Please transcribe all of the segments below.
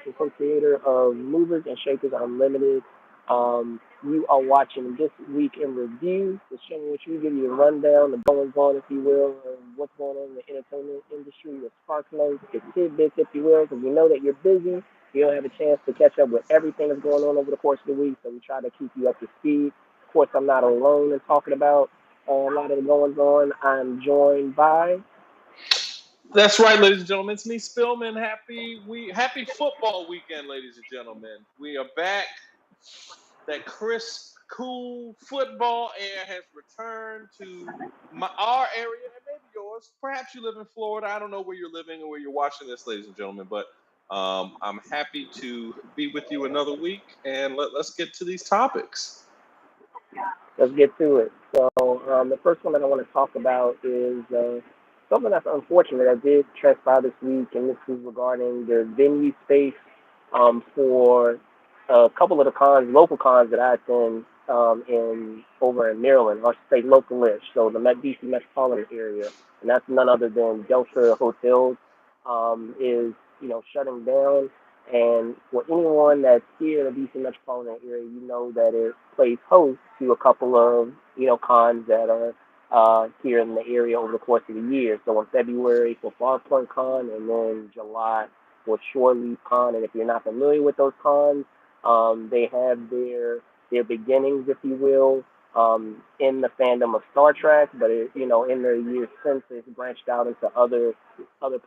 and co-creator of Movers and Shakers Unlimited. You are watching This Week in Review, the show in which we give you a rundown, the goings on, if you will, of what's going on in the entertainment industry, the spark notes, the tidbits, if you will, because we know that you're busy. You don't have a chance to catch up with everything that's going on over the course of the week, so we try to keep you up to speed. Of course, I'm not alone in talking about a lot of the goings on. I'm joined by. That's right, ladies and gentlemen. It's me, Spillman. Happy football weekend, ladies and gentlemen. We are back. That crisp, cool football air has returned to our area and maybe yours. Perhaps you live in Florida. I don't know where you're living or where you're watching this, ladies and gentlemen, but I'm happy to be with you another week, and let's get to these topics. Let's get to it. So, the first one that I want to talk about is something that's unfortunate that did transpire this week, and this is regarding the venue space for a couple of the cons, local cons that I attend in over in Maryland, or I should say localish, so the DC metropolitan area, and that's none other than Delta Hotels is shutting down. And for anyone that's here in the DC metropolitan area, you know that it plays host to a couple of cons that are here in the area over the course of the year. So in February for Far Point Con, and then July for Shore Leave Con. And if you're not familiar with those cons, they have their beginnings, if you will, in the fandom of Star Trek, but in the years since, it's branched out into other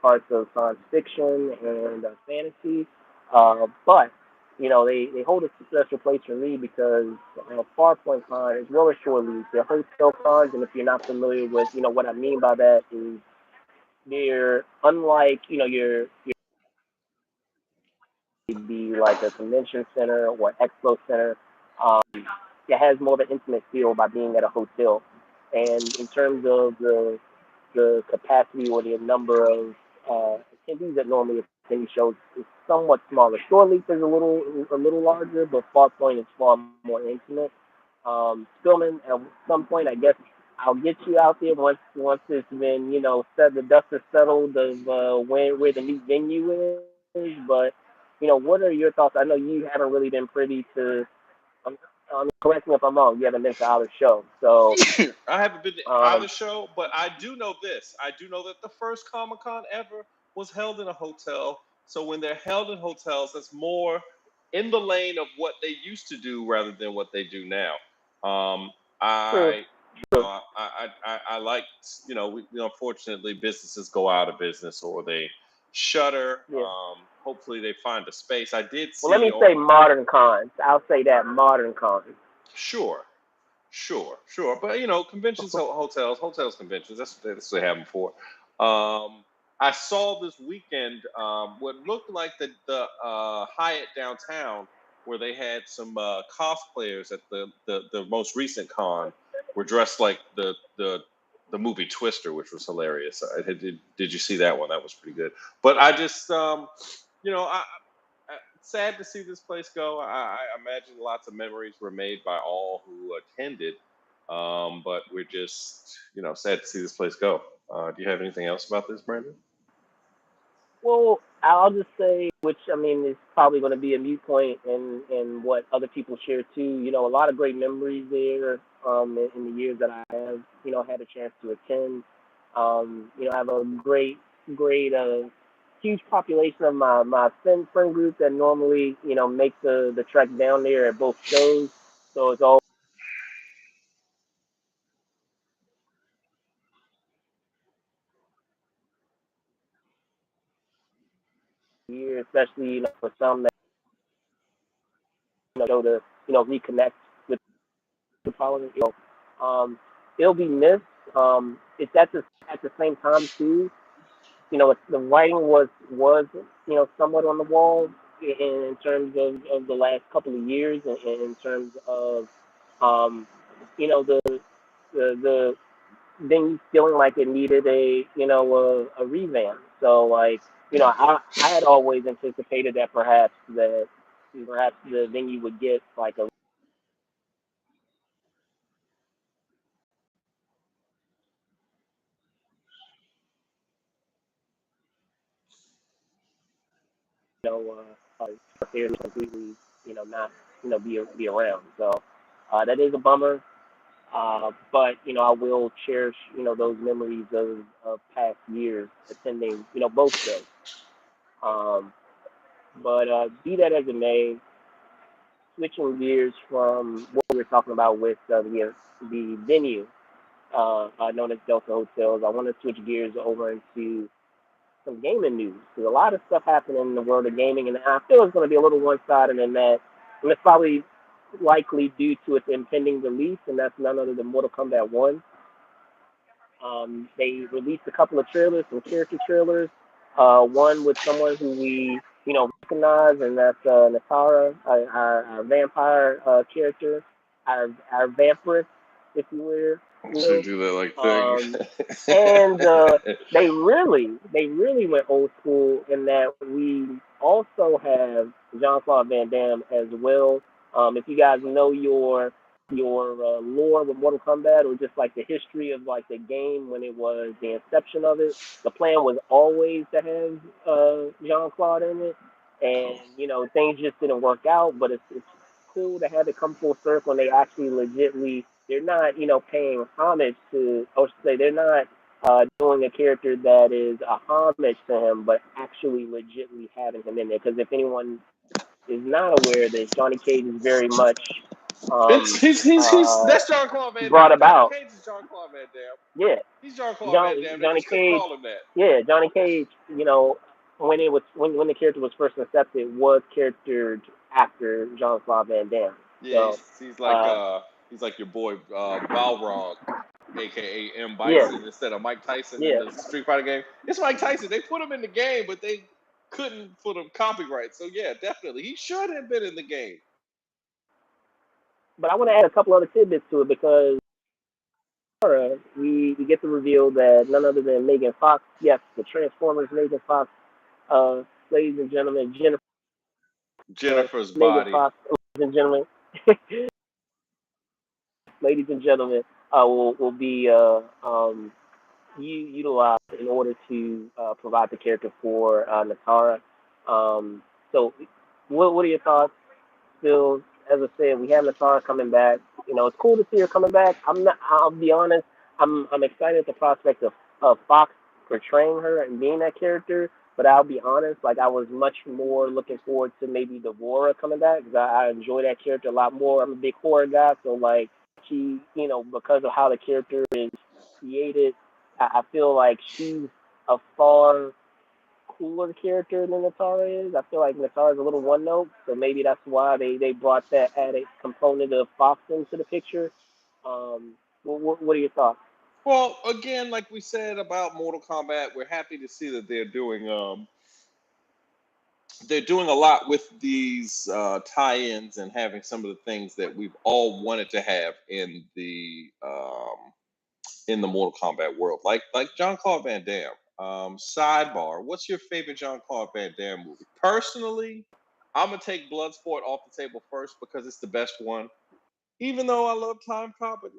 parts of science fiction and fantasy. But they hold a special place for me because Farpoint Con, as well as Shore Leave, they're hotel cons, and if you're not familiar with what I mean by that is they're unlike your be like a convention center or expo center. Um, it has more of an intimate feel by being at a hotel, and in terms of the capacity or the number of attendees that normally attend shows is somewhat smaller. Shore Leaf is a little larger, but Far Point is far more intimate. Spillman, at some point, I guess I'll get you out there once it's been said the dust is settled of where the new venue is. But what are your thoughts? I know you haven't really been privy to. Um, Correct me if I'm wrong. You haven't been to our show, so I haven't been to um, either show, but I do know this. I do know that the first Comic Con ever was held in a hotel. So when they're held in hotels, that's more in the lane of what they used to do rather than what they do now. Um, true, I, true. I like, unfortunately, businesses go out of business or they shutter. Yeah. Hopefully, they find a space. I did Well, let see me on say modern cons. I'll say that modern cons. Sure, sure. But conventions, hotels, conventions. That's what they have them for. I saw this weekend what looked like the Hyatt downtown, where they had some cosplayers at the most recent con, were dressed like the movie Twister, which was hilarious. Did you see that one? That was pretty good. But I just sad to see this place go. I imagine lots of memories were made by all who attended, but we're just sad to see this place go. Do you have anything else about this, Brandon? Well, I'll just say, which I mean is probably going to be a mute point in what other people share too. A lot of great memories there in the years that I have had a chance to attend. I have a great huge population of my friend group that normally make the trek down there at both shows. So it's all year, especially for some that go to reconnect with the following. It'll be missed. It's at the same time too. The writing was somewhat on the wall in terms of the last couple of years, and in terms of um, the things feeling like it needed a revamp. So like I had always anticipated that perhaps the venue would get like a there's completely, not, be around. So that is a bummer. But I will cherish those memories of past years attending both shows. Um, but be that as it may, switching gears from what we were talking about with the venue known as Delta Hotels, I want to switch gears over into some gaming news. There's a lot of stuff happening in the world of gaming, and I feel it's going to be a little one-sided in that, and it's probably likely due to its impending release, and that's none other than Mortal Kombat 1. They released a couple of trailers, some character trailers. One with someone who we, recognize, and that's Natara, our vampire character, our vampiress, if you Should will. do that like thing. Um, and they really went old school in that we also have Jean-Claude Van Damme as well. If you guys know your lore with Mortal Kombat, or just like the history of like the game when it was the inception of it, the plan was always to have Jean-Claude in it, Oh, and things just didn't work out. But it's cool to have it come full circle, and they actually legitly, they're not paying homage to, or should say they're not doing a character that is a homage to him, but actually legitly having him in there. Because if anyone is not aware of this, Johnny Cage is very much it's um, he's uh, that's John Claude Van brought Damme. Johnny about. Cage is John Claude Van Damme. Yeah, He's John Claude Van Damme. They Johnny just couldn't Cage. call him that. Yeah, Johnny Cage. When the character was first accepted, was charactered after Jean Claude Van Damme. Yeah, So, uh, he's like your boy Balrog, aka M yeah, Bison, instead of Mike Tyson in yeah. the Street Fighter game. It's Mike Tyson. They put him in the game, but they couldn't put him copyright. So yeah, definitely he should have been in the game. But I want to add a couple other tidbits to it because we get to reveal that none other than Megan Fox, yes, the Transformers Megan Fox, uh, ladies and gentlemen, Jennifer Jennifer's Megan body. Fox, ladies and gentlemen, ladies and gentlemen, will be utilized in order to provide the character for Natara. Um, so, what are your thoughts? Still, as I said, we have Natara coming back. It's cool to see her coming back. I'm not. I'll be honest. I'm excited at the prospect of Fox portraying her and being that character. But I'll be honest. Like I was much more looking forward to maybe Devora coming back because I enjoy that character a lot more. I'm a big horror guy, so like she, because of how the character is created, I feel like she's a far cooler character than Natara is. I feel like Natara is a little one note, so maybe that's why they brought that added component of Fox into the picture. What are your thoughts? Well, again, like we said about Mortal Kombat, we're happy to see that they're doing a lot with these tie-ins and having some of the things that we've all wanted to have in the Mortal Kombat world, like John Claude Van Damme. Sidebar: what's your favorite John Claude Van Damme movie? Personally, I'm gonna take Bloodsport off the table first because it's the best one. Even though I love Time Cop, but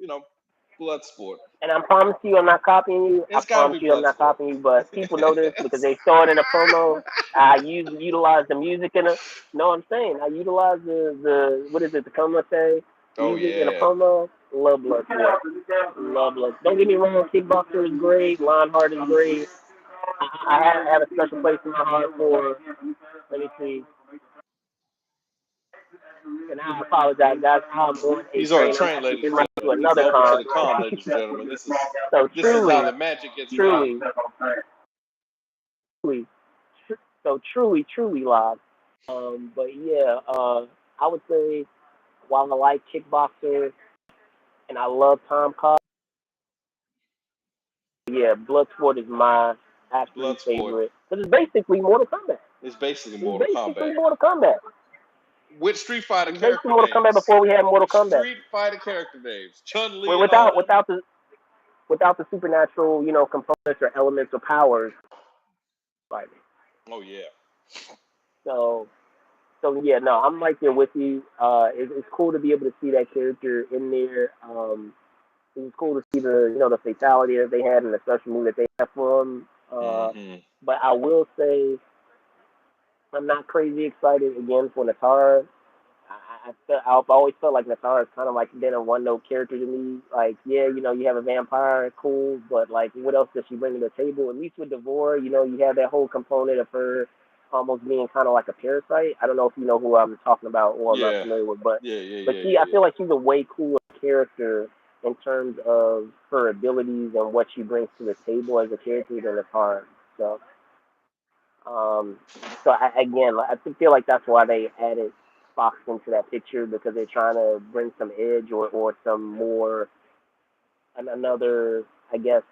Bloodsport. And I promise you, I'm not copying you. I It's got to promise be you, I'm not Bloodsport. copying you. But people know this because they saw it in a promo. I utilize the music in a. No, I'm saying I utilize the what is it? The Komate Oh music in a yeah, promo. Love Bloodsport. Love Blood. Don't get me wrong. Kickboxer is great. Lionheart is great. I have a special place in my heart for. Let me see. And I apologize, guys. I'm on a he's on a train. I'm train, actually ladies in and my to gentlemen. another Welcome to con. the con, ladies and gentlemen. This is So this is how truly, the magic gets done. truly, truly, truly live. But yeah, I would say while I like Kickboxer and I love Tom Cobb, yeah, Bloodsport is my absolute Bloodsport favorite. Because it's basically Mortal Kombat. is basically It's Mortal basically Kombat Mortal Kombat. with Street Fighter It's basically character Mortal Kombat names. before we had Mortal With Kombat. Street Fighter character names, Chun Li Well, and all them. without the supernatural, components or elements or powers fighting. Oh yeah. So yeah, no, I'm right there with you. It's cool to be able to see that character in there. It was cool to see the fatality that they had and the special move that they had for him. Hmm. But I will say I'm not crazy excited again for Natara. I've always felt like Natara is kind of like been a one note character to me. Like, yeah, you have a vampire, cool, but like, what else does she bring to the table? At least with Devore, you have that whole component of her almost being kind of like a parasite. I don't know if you know who I'm talking about or I'm not Yeah, familiar with, but yeah, yeah, but yeah, she, yeah, I yeah. feel like she's a way cooler character in terms of her abilities and what she brings to the table as a character than Natara. So, um, again, I feel like that's why they added Fox into that picture because they're trying to bring some edge or some more another, I guess,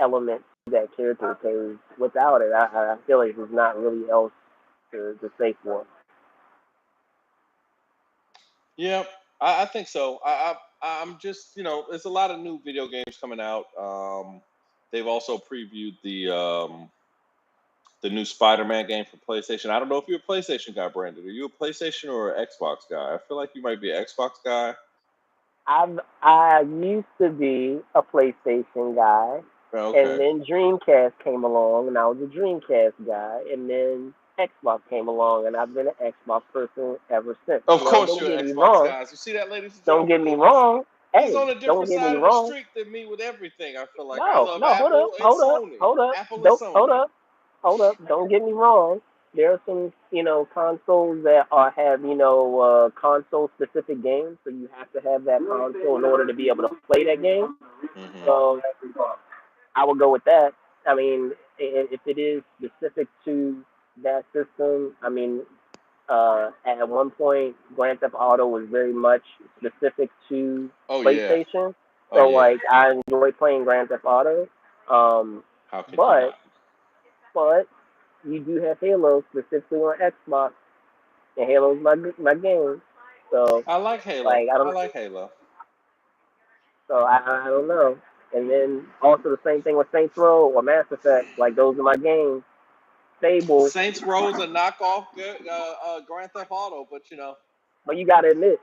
element to that character. Because without it, I feel like there's not really else to say for him. Yeah, I think so. I'm just, there's a lot of new video games coming out. They've also previewed the new Spider-Man game for PlayStation. I don't know if you're a PlayStation guy, Brandon. Are you a PlayStation or an Xbox guy? I feel like you might be an Xbox guy. I used to be a PlayStation guy, and Okay. then Dreamcast came along, and I was a Dreamcast guy, and then Xbox came along, and I've been an Xbox person ever since. Of course, Don't you're get an me Xbox wrong. guys. You see that, ladies and Don't get gentlemen? me Look, wrong. he's Hey, on a don't different get me side of the wrong. street than me with everything. I feel like I No, love no, hold up, Apple and hold up, Sony. hold up. Apple and Don't hold Sony. up, hold up. Don't get me wrong. There are some, consoles that have, console specific games, so you have to have that console in order to be able to play that game. Hmm. So I would go with that. I mean, if it is specific to that system, I mean, at one point, Grand Theft Auto was very much specific to Oh yeah. PlayStation. Oh So yeah. like, I enjoy playing Grand Theft Auto. Um, How could you but not? but you do have Halo specifically on Xbox, and Halo's my game. So I like Halo. like, I I don't. like Halo. So I don't know. And then also the same thing with Saints Row or Mass Effect. Like, those are my games. Stable. Saints Row's a knockoff Grand Theft Auto, but But you gotta admit,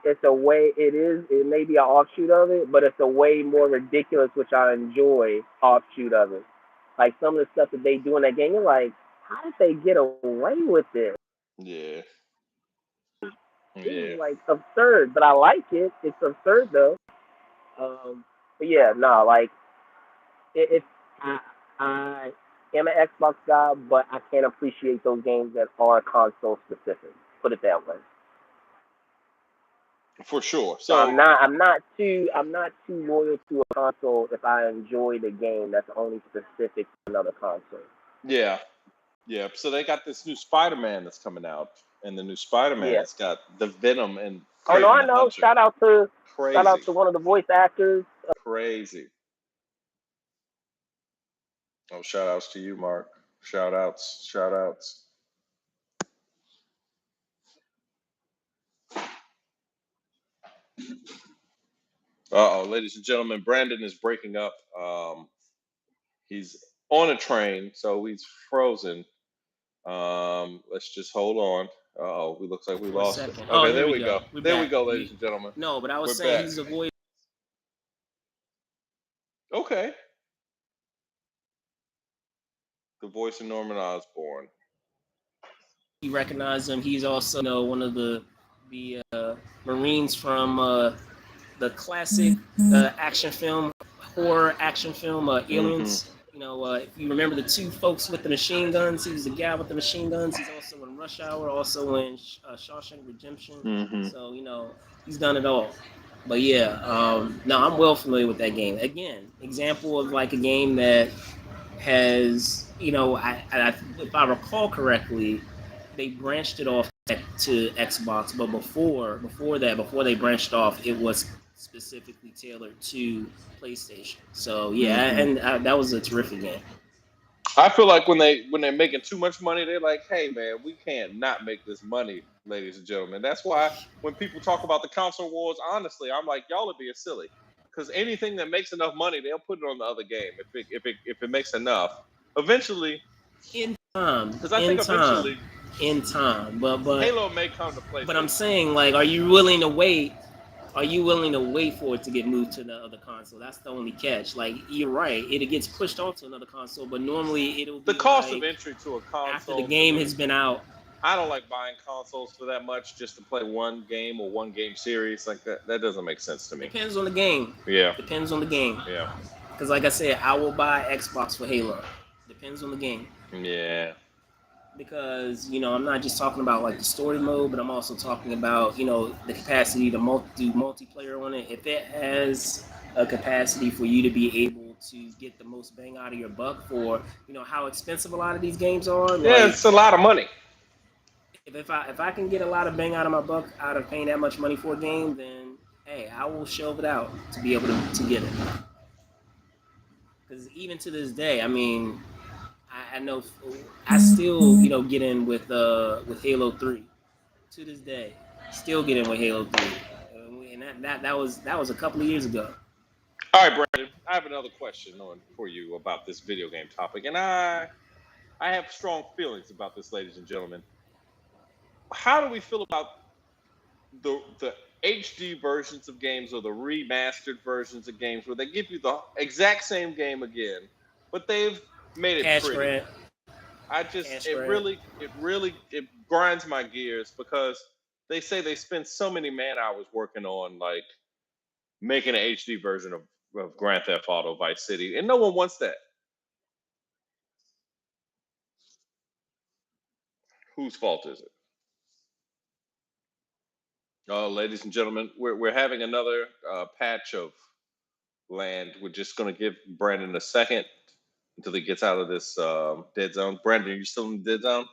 it's a way. It may be an offshoot of it, but it's a way more ridiculous, which I enjoy. Offshoot of it, like some of the stuff that they do in that game. You're like, how did they get away with this? yeah, This is yeah, like absurd, but I like it. It's absurd though. But yeah, no, like it I, I am an Xbox guy, but I can't appreciate those games that are console specific. Put it that way. for sure. So I'm So not I'm not too I'm not too loyal to a console if I enjoy the game that's only specific to another console. yeah, yeah. So they got this new Spider-Man that's coming out, and the new Spider-Man, Yeah. it's got the Venom and Oh no, Craven I the know. Hunter. Shout out Crazy, to one of the voice actors. crazy. Oh, shout outs to you, Mark. Shout outs, shout outs. Uh oh, ladies and gentlemen, Brandon is breaking up. He's on a train, so he's frozen. Let's just hold on. Oh, it looks like we For a lost him. second. Oh, Okay, here there we we go. go. We're There we back. go, ladies and gentlemen. No, but I was We're saying back. he's a voice. Okay. The voice of Norman Osborn. You recognize him. He's also, one of the Marines from the classic action film, horror action film, Mm-hmm. Aliens. If you remember the two folks with the machine guns, he was the guy with the machine guns. He's also in Rush Hour, also in Shawshank Redemption. Mm-hmm. So he's done it all. But yeah, no, I'm well familiar with that game. Again, example of like a game that has, if I recall correctly, they branched it off to Xbox, but before they branched off, it was specifically tailored to PlayStation. So yeah, Mm-hmm. and that was a terrific game. I feel like when they're making too much money, they're like, "Hey, man, we can't not make this money, ladies and gentlemen." That's why when people talk about the console wars, honestly, I'm like, y'all are being silly, because anything that makes enough money, they'll put it on the other game if it makes enough. Eventually, In time, because I in think time, eventually in time. But Halo may come to I'm PlayStation. saying, like, are you willing to wait? are you willing to wait for it to get moved to the other console? That's the only catch. Like, you're right, it gets pushed off to another console, but normally it'll be The cost of like entry to a after the console. game has been out. I don't like buying consoles for that much just to play one game or one game series like that. That doesn't make sense to me. Depends on the game. Yeah. Depends on the game. Yeah. Because like I said, I will buy Xbox for Halo. Depends on the game. Yeah. Because, you know, I'm not just talking about like the story mode, but I'm also talking about, you know, the capacity to do multiplayer on it. If it has a capacity for you to be able to get the most bang out of your buck for, you know, how expensive a lot of these games are. Yeah, like, it's a lot of money. If I can get a lot of bang out of my buck out of paying that much money for a game, then hey, I will shelve it out to be able to get it. Because even to this day, I mean, I know I still, you know, get in with Halo 3 to this day. Still get in with Halo 3, and that was a couple of years ago. All right, Brandon, I have another question for you about this video game topic, and I have strong feelings about this, ladies and gentlemen. How do we feel about the HD versions of games or the remastered versions of games where they give you the exact same game again, but they've made it Cash pretty? grab. It grinds my gears because they say they spend so many man hours working on like making an HD version of Grand Theft Auto Vice City, and no one wants that. Whose fault is it? Ladies and gentlemen, we're having another patch of land. We're just going to give Brandon a second until he gets out of this dead zone. Brandon, are you still in the dead zone?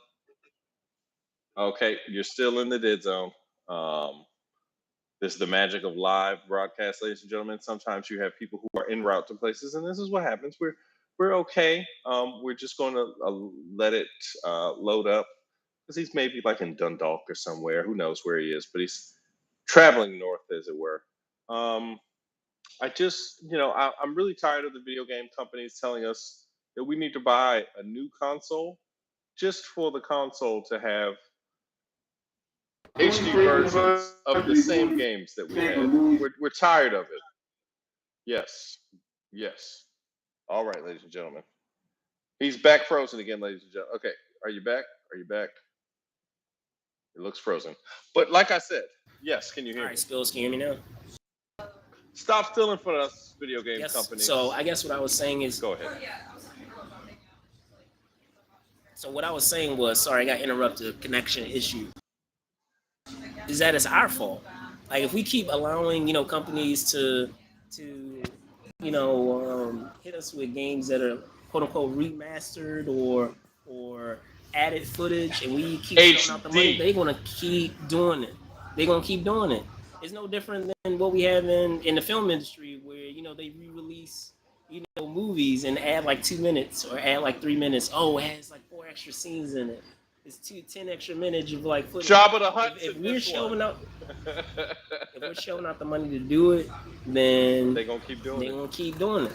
Okay, you're still in the dead zone. This is the magic of live broadcast, ladies and gentlemen. Sometimes you have people who are en route to places, and this is what happens. We're okay. We're just going to let it load up because he's maybe like in Dundalk or somewhere. Who knows where he is? But he's traveling north, as it were. I just, I'm really tired of the video game companies telling us that we need to buy a new console just for the console to have HD versions of the same games that we had. We're tired of it. Yes. Yes. All right, ladies and gentlemen. He's back frozen again, ladies and gentlemen. Okay. Are you back? Are you back? It looks frozen. But like I said, yes, can you hear me? All right, Spills, can you hear me now? Stop stealing from us, video game companies. So I guess what I was saying is... Go ahead. So what I was saying was, sorry, I got interrupted, connection issue, is that it's our fault. Like, if we keep allowing, companies to hit us with games that are quote-unquote remastered or added footage, and we keep throwing out the money, they're going to keep doing it. They're going to keep doing it. It's no different than what we have in the film industry where, they re-release, movies and add like 2 minutes or add like 3 minutes. Oh, it has like 4 extra scenes in it. It's 10 extra minutes of like footage. Jabba the Hutt. If we're showing out the money to do it, then they're gonna keep doing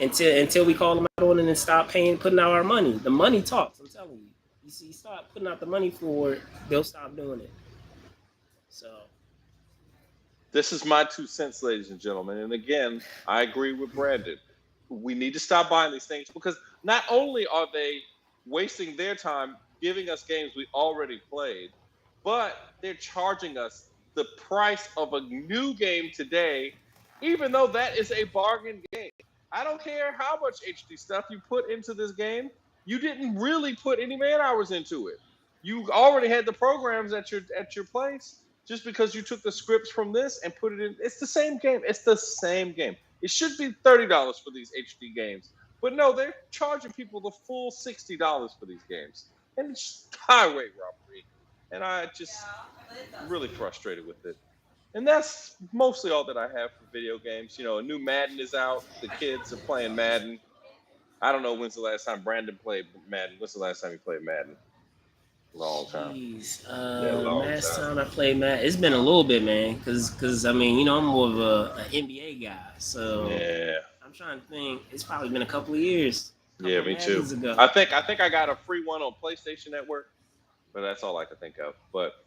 it until we call them out on it and stop putting out our money. The money talks. I'm telling you. You see, stop putting out the money for it, they'll stop doing it. So. This is my 2 cents, ladies and gentlemen. And again, I agree with Brandon. We need to stop buying these things because not only are they wasting their time giving us games we already played, but they're charging us the price of a new game today, even though that is a bargain game. I don't care how much HD stuff you put into this game. You didn't really put any man hours into it. You already had the programs at your place. Just because you took the scripts from this and put it in, it's the same game. It's the same game. It should be $30 for these HD games. But no, they're charging people the full $60 for these games. And it's highway robbery. And I'm really frustrated with it. And that's mostly all that I have for video games. A new Madden is out. The kids are playing Madden. I don't know when's the last time Brandon played Madden. When's the last time you played Madden? Long time. Jeez. Last time I played Madden, it's been a little bit, man. Because I'm more of an NBA guy. So yeah. I'm trying to think. It's probably been a couple of years. Yeah, me too. Ago. I think I got a free one on PlayStation Network, but that's all I can think of. But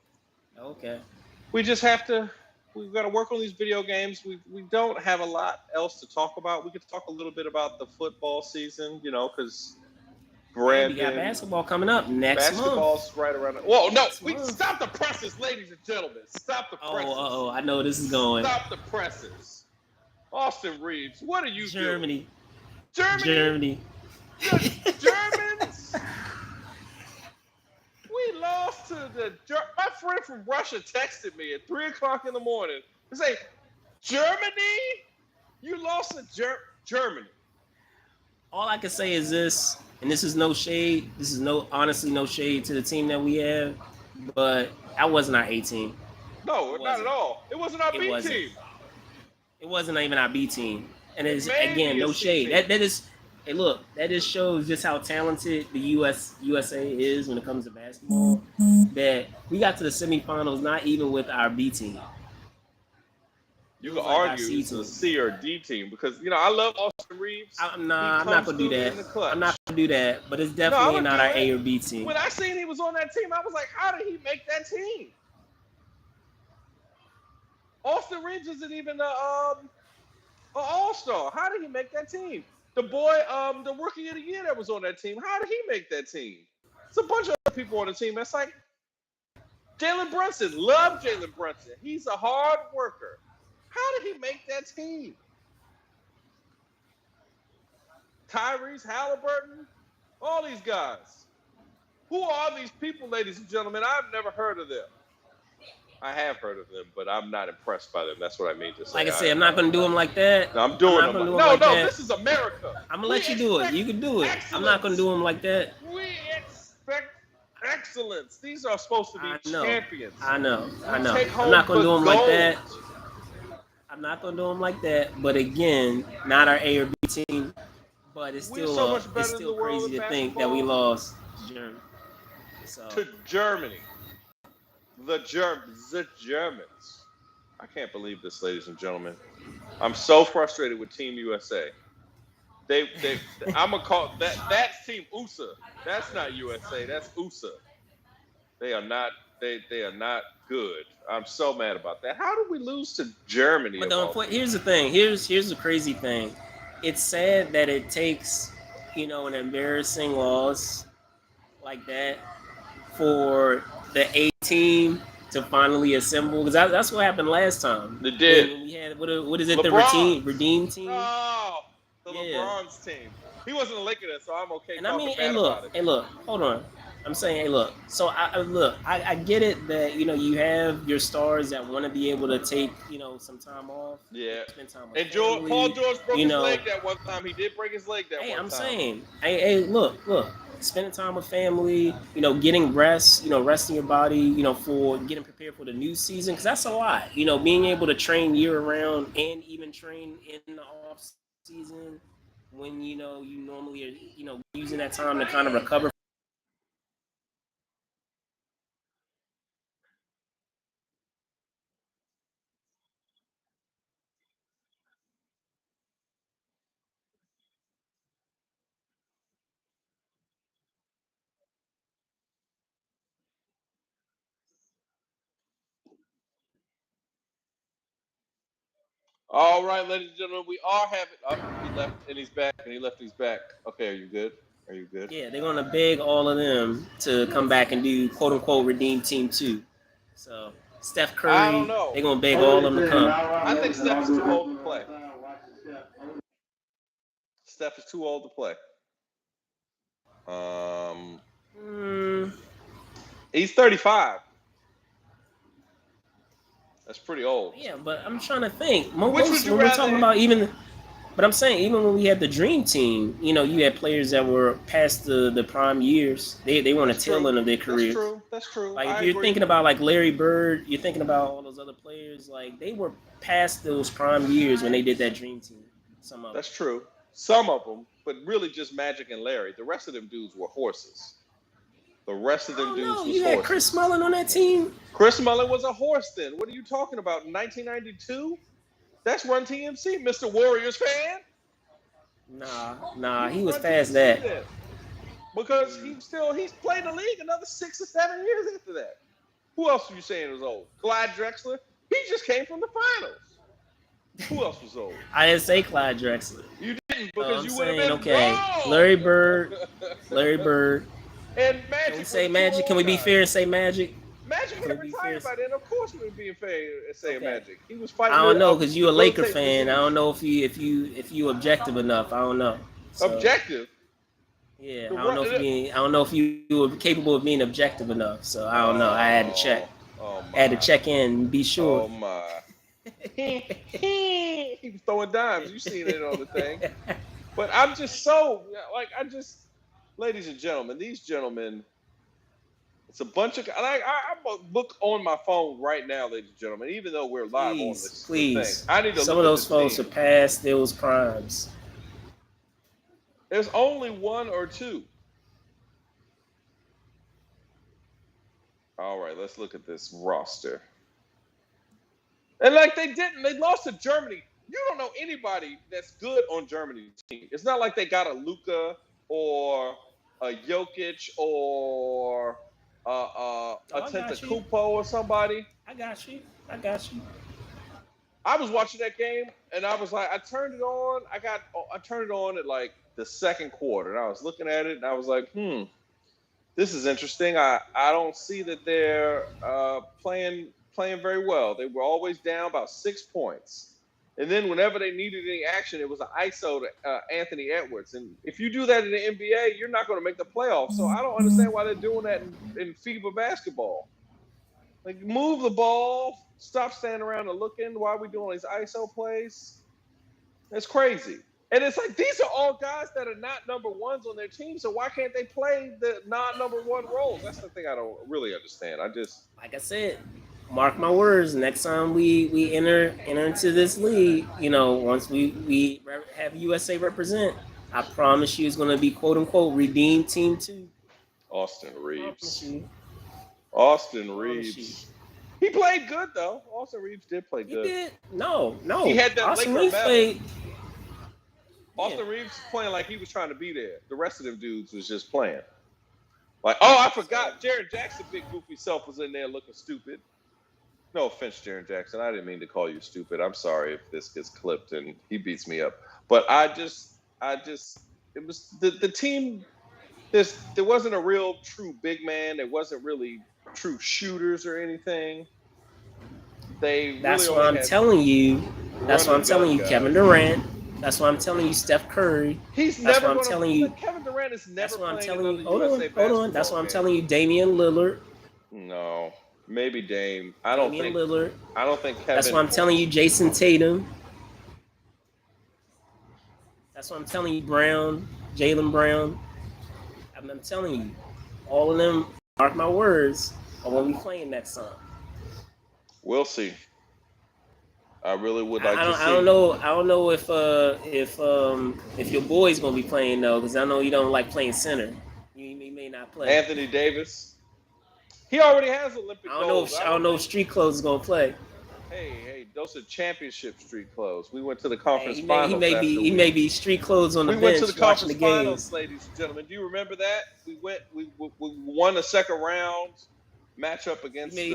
okay, we just have to we've got to work on these video games. We don't have a lot else to talk about. We could talk a little bit about the football season, because And we got Brandon, basketball coming up next basketball's month. right around. Whoa, no, Next month. stop the presses, ladies and gentlemen. Stop the presses. Oh, I know where this is going. Stop the presses. Austin Reeves, what are you Germany. doing? Germany. The Germans. We lost to my friend from Russia texted me at 3:00 in the morning and say, Germany? You lost to Germany. All I can say is this, and this is no shade. This is honestly no shade to the team that we have, but that wasn't our A team. No, not at all. It wasn't our B team. It wasn't even our B team. And it's, again, no shade. That is, hey, look, that just shows just how talented the USA is when it comes to basketball. That we got to the semifinals not even with our B team. You can argue it's a C or D team because, I love Austin Reeves. I'm not going to do that. I'm not going to do that, but it's definitely not our A or B team. When I seen he was on that team, I was like, how did he make that team? Austin Reeves isn't even an all-star. How did he make that team? The boy, the rookie of the year that was on that team, how did he make that team? There's a bunch of other people on the team that's like Jalen Brunson. Love Jalen Brunson. He's a hard worker. How did he make that team? Tyrese Halliburton, all these guys. Who are these people, ladies and gentlemen? I've never heard of them. I have heard of them, but I'm not impressed by them. That's what I mean to say. Like I said, I'm not going to do them like that. No, I'm doing them. No, this is America. I'm going to let you do it. You can do it. Excellence. I'm not going to do them like that. We expect excellence. These are supposed to be champions. I know. I'm not going to do them like that. I'm not going to do them like that. But again, not our A or B team. But it's still crazy to think that we lost to Germany. To Germany. The Germans. I can't believe this, ladies and gentlemen. I'm so frustrated with Team USA. I'm gonna call that's Team USA. That's not USA. That's USA. They are not. They are not good. I'm so mad about that. How did we lose to Germany? But here's the thing. Here's the crazy thing. It's sad that it takes, an embarrassing loss like that for the A team to finally assemble, because that's what happened last time. They did. When we had what is it? LeBron's. The Redeem team. Oh, LeBron's team. He wasn't a Laker, so I'm okay. And I mean, look, hold on. I'm saying, so I get it that, you have your stars that want to be able to take, some time off. Yeah. Spend time with family, Paul George broke his leg that one time. He did break his leg that one time. I'm saying, look, spending time with family, getting rest, resting your body, for getting prepared for the new season, because that's a lot. Being able to train year round and even train in the off season when, you normally are, using that time to kind of recover. All right, ladies and gentlemen, we are having. He left and he's back, and he left and he's back. Okay, are you good? Yeah, they're gonna beg all of them to come back and do "quote unquote" Redeem Team 2. So Steph Curry, I don't know. They're gonna beg all of them to come. I think Steph is too old to play. Steph is too old to play. He's 35. That's pretty old. Yeah, but I'm trying to think. We're talking about even, but I'm saying even when we had the Dream Team, you had players that were past the prime years. They were on the tail end of their careers. That's true. Like if you're thinking about like Larry Bird, you're thinking about all those other players. Like they were past those prime years when they did that Dream Team. That's true. Some of them, but really just Magic and Larry. The rest of them dudes were horses. The rest of them dudes was horses. You had Chris Mullin on that team? Chris Mullin was a horse then. What are you talking about? 1992? That's Run TMC, Mr. Warriors fan. Nah, he was past that. Because he's played the league another 6 or 7 years after that. Who else are you saying was old? Clyde Drexler? He just came from the finals. Who else was old? I didn't say Clyde Drexler. You didn't because I'm you would have saying, been okay, wrong. Larry Bird. And Can we Magic say was too Magic? Can we old be now. fair and say Magic? Magic Can had we be fair? retired by then. Of course, we would be fair and saying Okay. Magic. He was I fighting don't know the because you a Laker debilitating fan. I disease. don't know if you objective enough. I don't know. So, Objective. yeah, I don't know if you were capable of being objective enough. So I don't know. I had to check. Oh my. I had to check in and be sure. Oh my. He was throwing dimes. You seen it on the thing. But I'm just so ladies and gentlemen, these gentlemen. It's a bunch of I look on my phone right now, ladies and gentlemen. Even though we're live on this thing, I need to Some look of at those the folks team. are past those crimes. There's only one or two. All right, let's look at this roster. And like they lost to Germany. You don't know anybody that's good on Germany's team. It's not like they got a Luka or a Jokic or a Tentacupo or somebody. I got you. I was watching that game and I was like, I turned it on. I turned it on at like the second quarter, and I was looking at it and I was like, this is interesting. I don't see that they're playing very well. They were always down about 6 points. And then whenever they needed any action, it was an ISO to Anthony Edwards. And if you do that in the NBA, you're not going to make the playoffs. So I don't understand why they're doing that in FIBA basketball. Like, move the ball. Stop standing around and looking. Why are we doing these ISO plays? That's crazy. And it's like, these are all guys that are not number ones on their team. So why can't they play the non-number one roles? That's the thing I don't really understand. Like I said, mark my words. Next time we enter into this league, once we have USA represent, I promise you, it's going to be quote unquote redeemed team 2. Austin Reeves. Austin Reeves. He played good though. Austin Reeves did play good. He did. No. He had that Austin Laker Reeves medal. played. Austin Reeves playing like he was trying to be there. The rest of them dudes was just playing. Like, oh, I forgot. Jaren Jackson, big goofy self, was in there looking stupid. No offense, Jaren Jackson. I didn't mean to call you stupid. I'm sorry if this gets clipped and he beats me up. But it was the team. There wasn't a real true big man. There wasn't really true shooters or anything. That's what I'm telling you. That's what I'm telling you, Kevin Durant. That's why I'm telling you, Steph Curry. He's that's never why I'm telling you. Kevin Durant is never. That's why I'm playing telling you. Hold on. That's why I'm telling you, Damian Lillard. No, maybe Dame. I don't think Lillard. I don't think Kevin. That's why I'm telling you, Jason Tatum. That's why I'm telling you, Jaylen Brown. I'm telling you, all of them. Mark my words. Are when we playing next time. We'll see. I really would like to see. I don't know if your boy's gonna be playing though, because I know you don't like playing center. He may not play. Anthony Davis. He already has Olympic gold. I don't know if Street Clothes is gonna play. Hey, those are championship Street Clothes. We went to the conference he finals. He may be Street Clothes on the bench. We went to the conference the finals, ladies and gentlemen. Do you remember that? We won the second round matchup against. He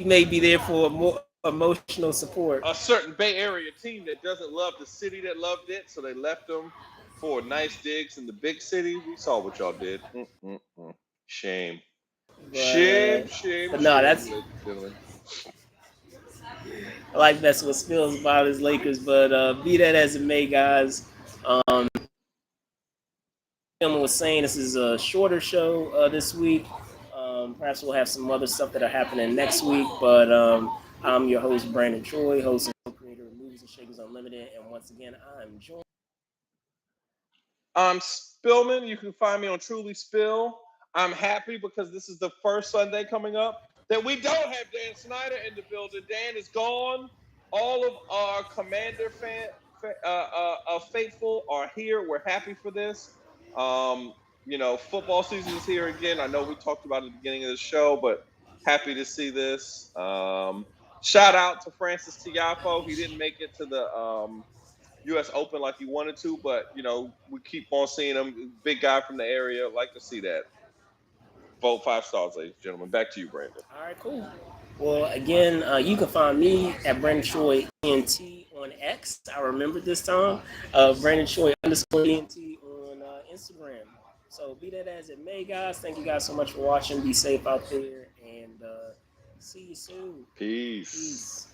may be there for more emotional support. A certain Bay Area team that doesn't love the city that loved it, so they left them for nice digs in the big city. We saw what y'all did. Shame. Shame. But no, that's. I like that's what Spills about his Lakers, but be that as it may, guys. Gentleman was saying this is a shorter show this week. Perhaps we'll have some other stuff that are happening next week, but I'm your host, Brandon Troy, host and co-creator of Movies and Shakers Unlimited, and once again, I'm joined. I'm Spillman. You can find me on Truly Spill. I'm happy because this is the first Sunday coming up that we don't have Dan Snyder in the building. Dan is gone. All of our Commander faithful are here. We're happy for this. Football season is here again. I know we talked about it at the beginning of the show, but happy to see this. Shout out to Francis Tiafoe. He didn't make it to the U.S. Open like he wanted to, but, we keep on seeing him. Big guy from the area. Like to see that. Vote 5 stars, ladies and gentlemen. Back to you, Brandon. All right, cool. Well, again, you can find me at Brandon Choi ENT on X. I remember this time. Brandon Choi underscore ENT on Instagram. So be that as it may, guys. Thank you guys so much for watching. Be safe out there, and see you soon. Peace. Peace.